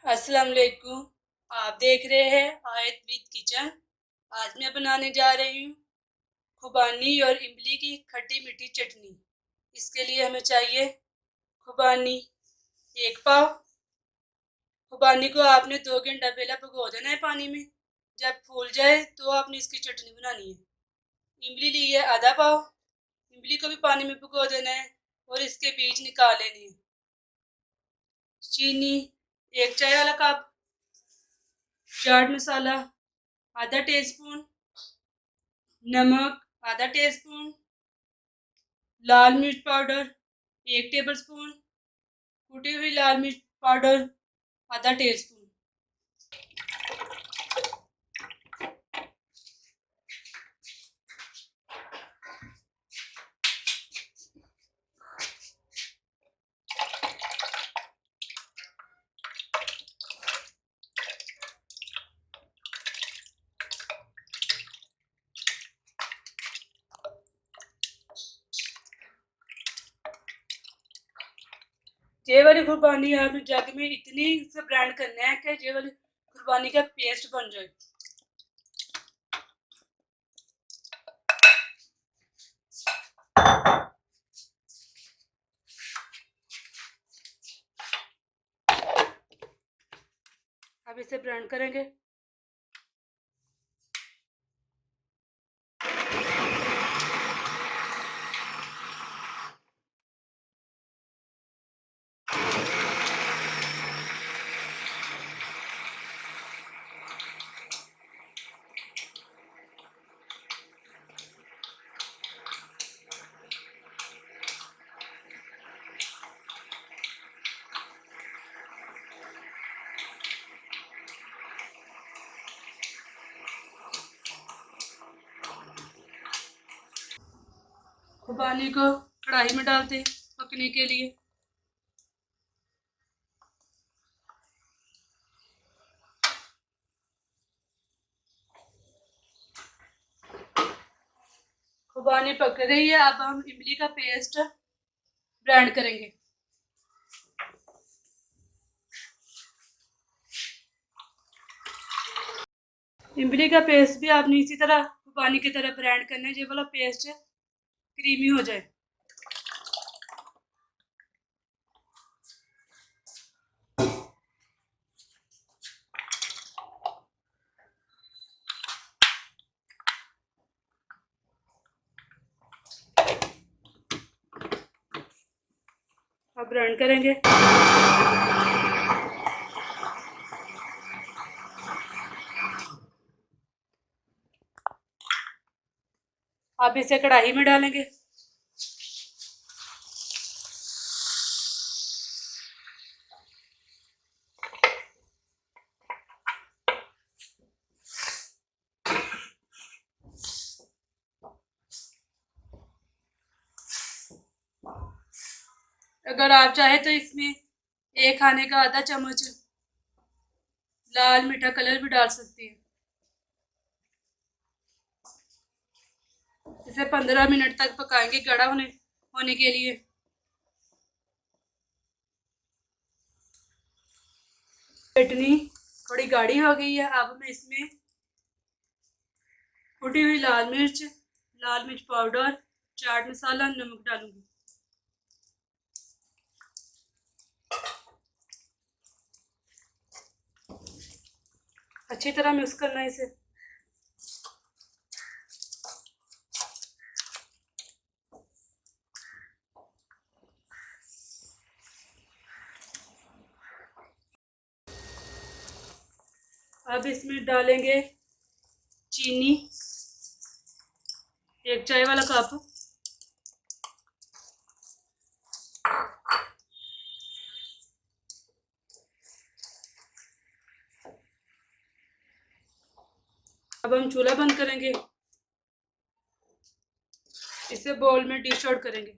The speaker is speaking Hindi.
अस्सलाम वालेकुम। आप देख रहे हैं आयत विद किचन। आज मैं बनाने जा रही हूँ खुबानी और इमली की खट्टी मीठी चटनी। इसके लिए हमें चाहिए खुबानी 1 पाव। खुबानी को आपने 2 घंटा पहले भिगो देना है पानी में। जब फूल जाए तो आपने इसकी चटनी बनानी है। इमली ली है आधा पाव। इमली को भी पानी में भिगो देना है और इसके बीज निकाल लेने हैं। चीनी 1 चाय वाला कप। चाट मसाला आधा टीस्पून। नमक आधा टीस्पून। लाल मिर्च पाउडर 1 टेबलस्पून। कुटी हुई लाल मिर्च पाउडर आधा टीस्पून। ये वाली खुबानी आपने जग में इतनी से ब्लेंड करना है कि ये वाली खुबानी का पेस्ट बन जाए। अब इसे ब्लेंड करेंगे। खुबानी को कढ़ाई में डालते हैं पकने के लिए। खुबानी पक रही है। अब हम इमली का पेस्ट ब्लेंड करेंगे। इमली का पेस्ट भी आपने इसी तरह खुबानी की तरह ब्लेंड करना है। ये वाला पेस्ट क्रीमी हो जाए। अब ब्लेंड करेंगे। अब इसे कढ़ाई में डालेंगे। अगर आप चाहे तो इसमें 1 खाने का आधा चम्मच लाल मीठा कलर भी डाल सकती हैं। इसे 15 मिनट तक पकाएंगे गाढ़ा होने के लिए। चटनी थोड़ी गाढ़ी हो गई है। अब मैं इसमें कुटी हुई लाल मिर्च पाउडर, चाट मसाला, नमक डालूंगी। अच्छी तरह मिक्स करना है इसे। अब इसमें डालेंगे चीनी 1 चाय वाला कप। अब हम चूल्हा बंद करेंगे। इसे बाउल में डिश आउट करेंगे।